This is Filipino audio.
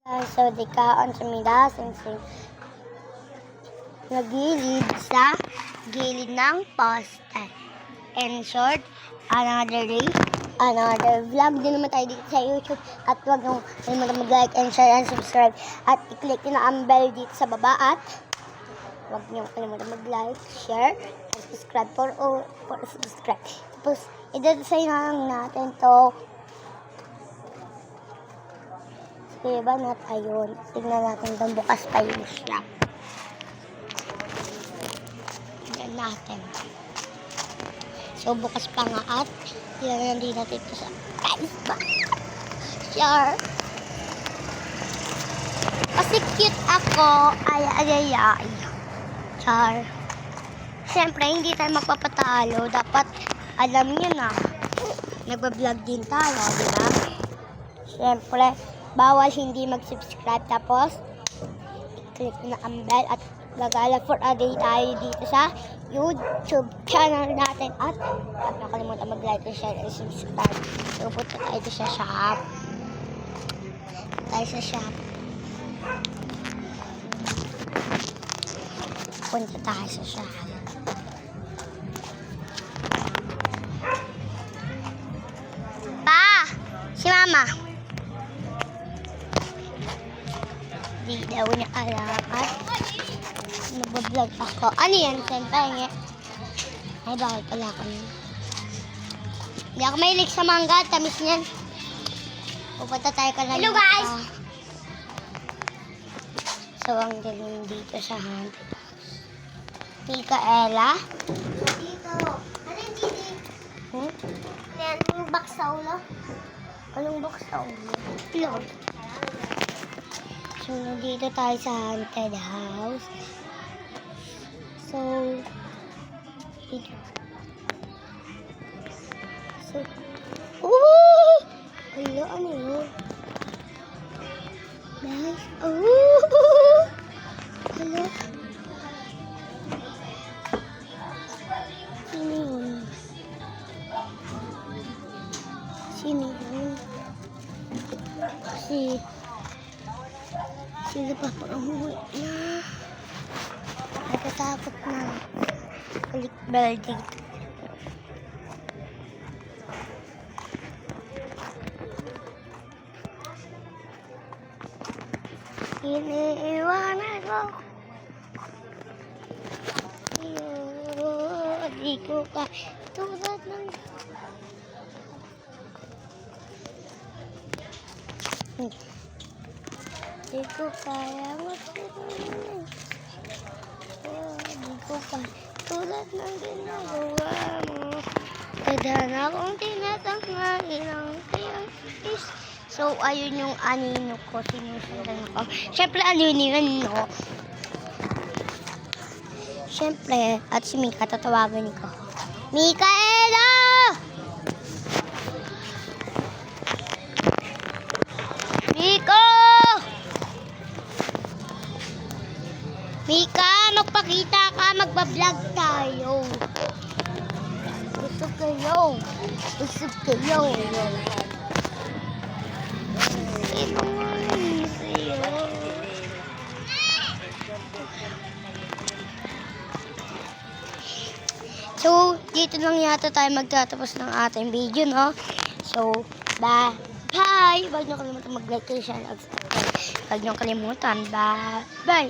So, di kaon sa mida, sing nagilid sa gilid ng poste. In short, another day, another vlog din naman tayo dito sa YouTube. At huwag nyo mag-like and share and subscribe. At i-click nyo na ang bell dito sa baba. At huwag nyo kalimutan mag-like, share, and subscribe for subscribe. Tapos, i-design lang natin to. Diba na tayo? Tignan natin doon, bukas pa yung shop. Tignan natin. So, bukas pa nga at tignan din natin ito sa Facebook. Sure. Kasi cute ako. Ay. Char. Siyempre, hindi tayo magpapatalo. Dapat alam nyo na. Nagbablog din tayo, di ba? Siyempre, bawal hindi mag-subscribe. Tapos, click na ang bell at gagala for a day tayo dito sa YouTube channel natin. At huwag nakalimutan mag-like, share, and subscribe. So, punta tayo sa shop. Punta tayo sa shop. Pa! Si Mama! Di daw niya alam at nagbablog ako. Ano yan? Siyempre, ay, bawal pala ako niyan. Hindi ako mahilig sa mangga. Tamis niyan. Pupunta tayo ka na. Hello, guys! So, ang galing dito sa haunted house. Micaela? Dito. Ano yung dito? Anong box sa ulo? Anong box sa ulo? Pilot. So, nandito tayo sa haunted house. So, dito. So, oh! Hello, ano yun? Nice. Oh! Hello. Sino yun? Sino yun? Sila pa umuwi na. Natatakot na. Balik bell dito. Iniiwanan ko. Di ko ka tulad ng... Di ko kaya magpapalala. Di ko kaya tulad ng ginagawa mo. Tadhana kong tinatanghain ang tiyang is. So, ayun yung anino ko. Sinusundan ko. Siyempre, anino yun, no? Siyempre, at si Mika, tatawagan ko. Micaela! Mika! Mika, magpakita ka, magbablog tayo. Gusto kayo. Ito nga yun sa'yo. So, dito lang yata tayo magtatapos ng ating video, no? So, bye! Huwag niyo kalimutan mag-like, share, and subscribe. Huwag niyo kalimutan. Bye!